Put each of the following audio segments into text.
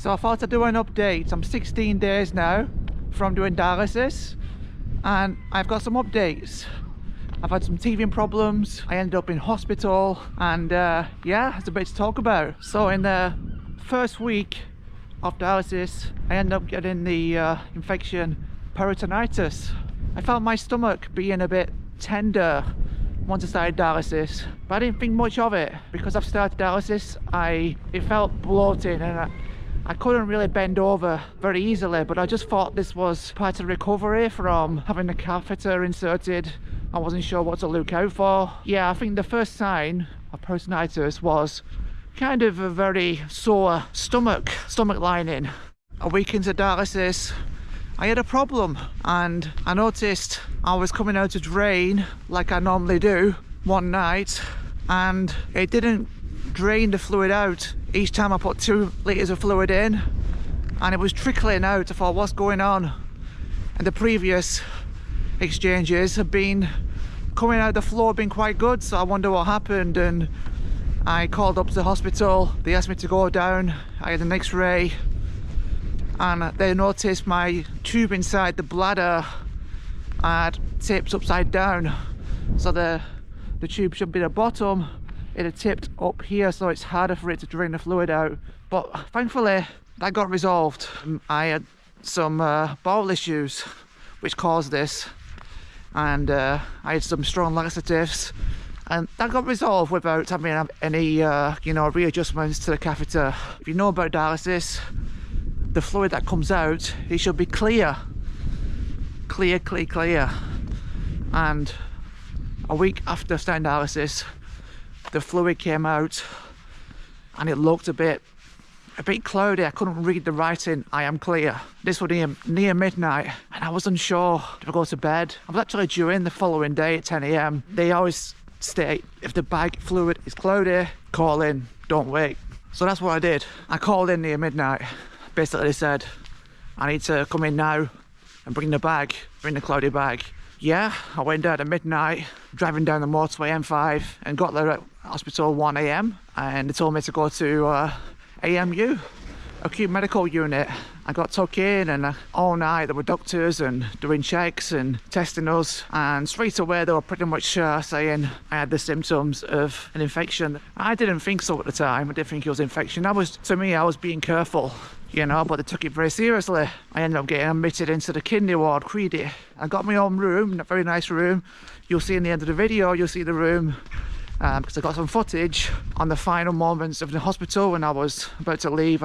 So I thought I'd do an update. I'm 16 days now from doing dialysis, and I've got some updates. I've had some teething problems. I ended up in hospital, and yeah, there's a bit to talk about. So in the first week of dialysis, I ended up getting the infection Peritonitis. I felt my stomach being a bit tender once I started dialysis, but I didn't think much of it because I've started dialysis. It felt bloating, and I couldn't really bend over very easily, but I just thought this was part of recovery from having the catheter inserted. I wasn't sure what to look out for. Yeah, I think the first sign of peritonitis was kind of a very sore stomach lining. A week into dialysis, I had a problem, and I noticed I was coming out to drain like I normally do one night, and it didn't drain the fluid out each time I put 2 litres of fluid in, and it was trickling out. I thought, what's going on? And the previous exchanges have been coming out the floor, been quite good, so I wonder what happened. And I called up to the hospital. They asked me to go down. I had an x-ray, and they noticed my tube inside the bladder had tipped upside down. So the tube should be the bottom. It had tipped up here, so it's harder for it to drain the fluid out. But thankfully that got resolved. I had some bowel issues which caused this, and I had some strong laxatives, and that got resolved without having any readjustments to the catheter. If you know about dialysis, the fluid that comes out, it should be clear. And a week after starting dialysis, the fluid came out, and it looked a bit cloudy. I couldn't read the writing, "I am clear." This was near midnight, and I was unsure if I go to bed. I was actually due in the following day at 10 AM. They always state, if the bag fluid is cloudy, call in, don't wait. So that's what I did. I called in near midnight. Basically they said, I need to come in now and bring the cloudy bag. Yeah, I went down at midnight, driving down the motorway M5, and got there at hospital 1 AM, and they told me to go to AMU, acute medical unit. I got tucked in, and all night there were doctors and doing checks and testing us, and straight away they were pretty much saying I had the symptoms of an infection. I didn't think so at the time. I didn't think it was infection. I was being careful, but they took it very seriously. I ended up getting admitted into the kidney ward, Creedy. I got my own room, a very nice room. You'll see in the end of the video, you'll see the room, because I got some footage on the final moments of the hospital when I was about to leave.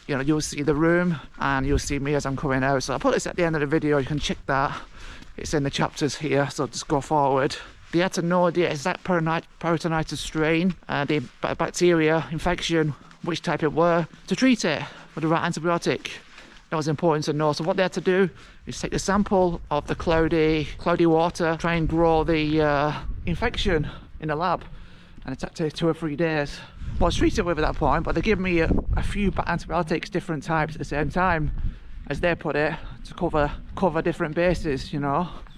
You'll see the room, and you'll see me as I'm coming out. So I'll put this at the end of the video, you can check that. It's in the chapters here, so just go forward. They had to know the exact peritonitis strain, the bacteria infection, which type it were, to treat it with the right antibiotic. That was important to know. So what they had to do is take a sample of the cloudy water, try and grow the infection in the lab, and it took 2 or 3 days. Well, I was treated with at that point, but they gave me a few antibiotics, different types at the same time, as they put it, to cover different bases,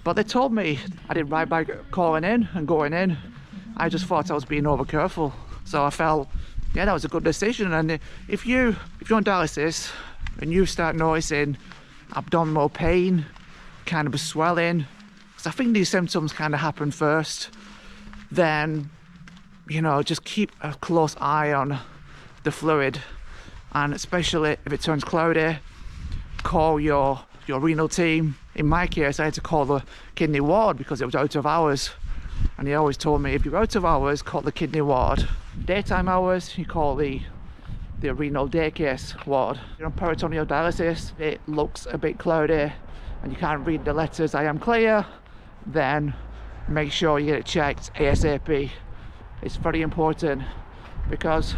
But they told me I didn't right by calling in and going in. I just thought I was being over careful. So I felt, yeah, that was a good decision. And if you're on dialysis and you start noticing abdominal pain, kind of a swelling, because I think these symptoms kind of happen first, then just keep a close eye on the fluid, and especially if it turns cloudy, call your renal team. In my case, I had to call the kidney ward because it was out of hours, and he always told me, if you're out of hours, call the kidney ward. Daytime hours, you call the renal day case ward. You're on peritoneal dialysis, it looks a bit cloudy and you can't read the letters "I am clear", then make sure you get it checked ASAP. It's very important, because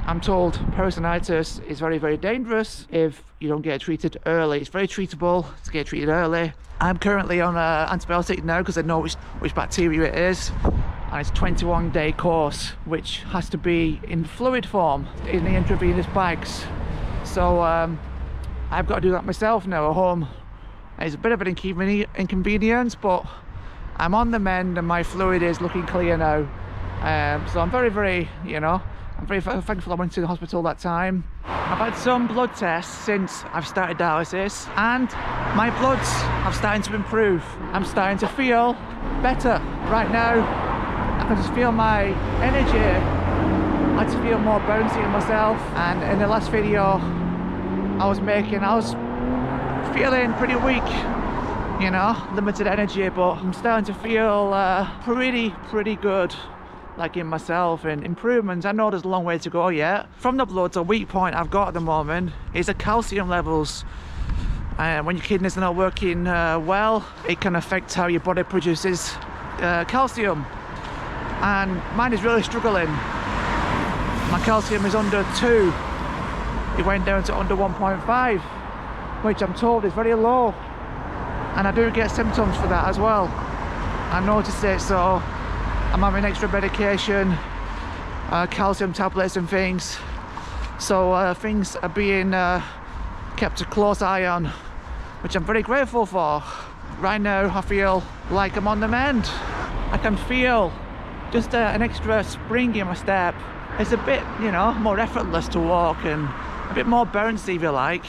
I'm told peritonitis is very, very dangerous if you don't get it treated early. It's very treatable to get treated early. I'm currently on an antibiotic now because I know which bacteria it is, and it's a 21-day course, which has to be in fluid form in the intravenous bags. So I've got to do that myself now at home. It's a bit of an inconvenience, but I'm on the mend and my fluid is looking clear now. So I'm very, very, I'm very thankful I went to the hospital that time. I've had some blood tests since I've started dialysis, and my bloods have started to improve. I'm starting to feel better right now. I can just feel my energy. I just feel more bouncy in myself. And in the last video I was feeling pretty weak, you know, limited energy, but I'm starting to feel pretty good, like in myself, and improvements. I know there's a long way to go yet. From the bloods, a weak point I've got at the moment is the calcium levels. When your kidneys are not working well, it can affect how your body produces calcium, and mine is really struggling. My calcium is under 2. It went down to under 1.5, which I'm told is very low, and I do get symptoms for that as well. I noticed it, so I'm having extra medication, calcium tablets and things. So things are being kept a close eye on, which I'm very grateful for. Right now I feel like I'm on the mend. I can feel just an extra spring in my step. It's a bit, you know, more effortless to walk and a bit more bouncy, if you like.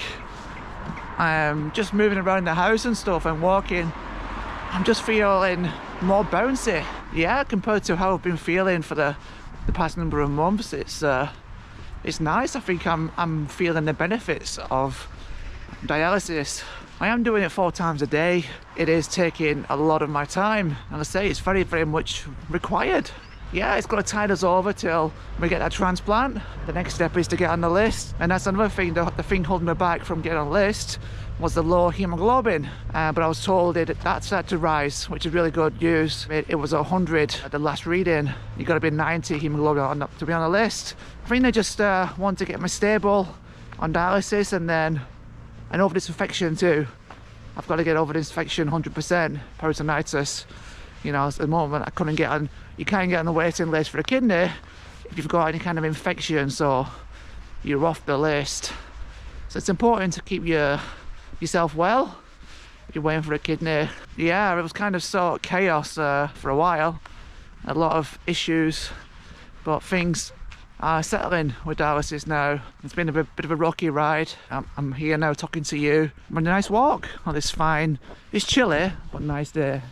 Just moving around the house and stuff and walking, I'm just feeling more bouncy. Yeah, compared to how I've been feeling for the past number of months. It's nice. I think I'm feeling the benefits of dialysis. I am doing it 4 times a day. It is taking a lot of my time, and I say it's very much required. Yeah, it's going to tide us over till we get that transplant. The next step is to get on the list, and that's another thing. The thing holding me back from getting on the list was the low hemoglobin, but I was told that started to rise, which is really good news. It was 100 at the last reading. You got to be 90 hemoglobin to be on the list. I think they just want to get me stable on dialysis, and then over this infection too. I've got to get over this infection 100%. Peritonitis. You know, at the moment I couldn't get on. You can't get on the waiting list for a kidney if you've got any kind of infection, so you're off the list. So it's important to keep yourself well if you're waiting for a kidney. Yeah, it was kind of sort of chaos for a while. A lot of issues, but things are settling with dialysis now. It's been a bit of a rocky ride. I'm here now talking to you. I'm on a nice walk on this fine, it's chilly but nice day.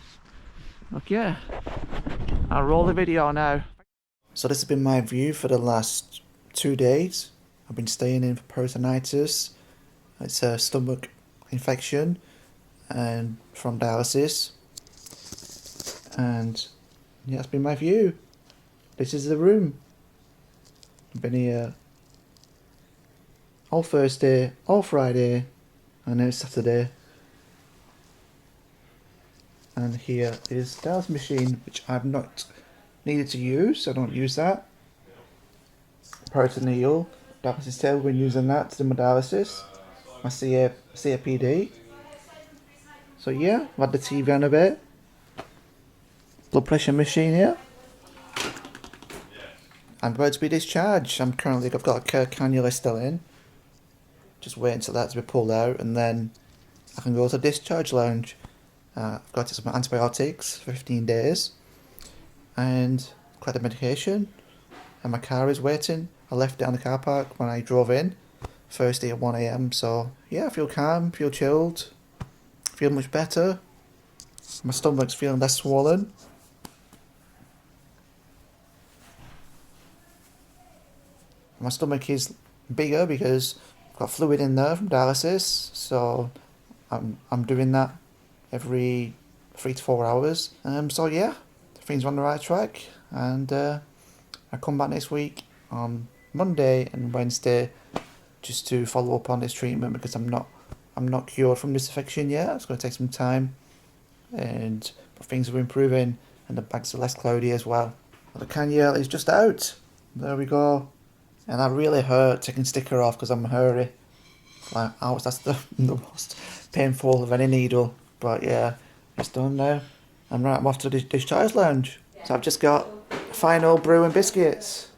Okay, I'll roll the video now. So this has been my view for the last 2 days. I've been staying in for peritonitis. It's a stomach infection and from dialysis. And yeah, that's been my view. This is the room. I've been here all Thursday, all Friday, and now it's Saturday. And here is the dialysis machine, which I've not needed to use. I don't use that. Peritoneal Dialysis table, we've been using that to do my dialysis. My CAPD. So yeah, I've had the TV on a bit. Blood pressure machine here. I'm about to be discharged. I've got a cannula still in. Just waiting until that to be pulled out, and then I can go to the discharge lounge. I've got to take some antibiotics for 15 days and collect the medication, and my car is waiting. I left it on the car park when I drove in Thursday at 1 AM, so yeah, I feel calm, feel chilled, feel much better. My stomach's feeling less swollen. My stomach is bigger because I've got fluid in there from dialysis, so I'm doing that every 3 to 4 hours. So yeah, things are on the right track, and I come back next week on Monday and Wednesday just to follow up on this treatment, because I'm not cured from this infection yet. It's going to take some time, but things are improving, and the bags are less cloudy as well. The cannula is just out. There we go. And that really hurt taking sticker off because I'm in a hurry. Like, ouch, that's the most painful of any needle. But yeah, it's done now. I'm off to the discharge lounge. So I've just got final brew and biscuits.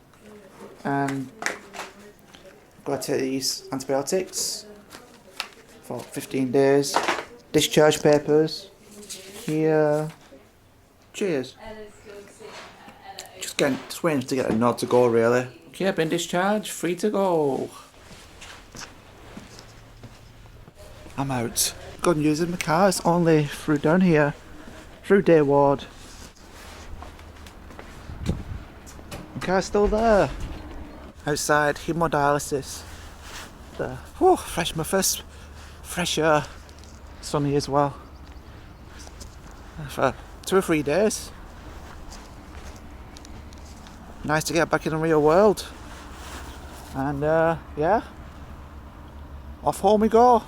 And I've got to take these antibiotics for 15 days. Discharge papers. Here. Cheers. Just waiting to get a nod to go, really. Okay, I've been discharged, free to go. I'm out. Good news in my car, it's only through down here, through day ward. My car's still there. Outside, hemodialysis. There. Whew, fresh, my first fresh air. Sunny as well. For 2 or 3 days. Nice to get back in the real world. And yeah, off home we go.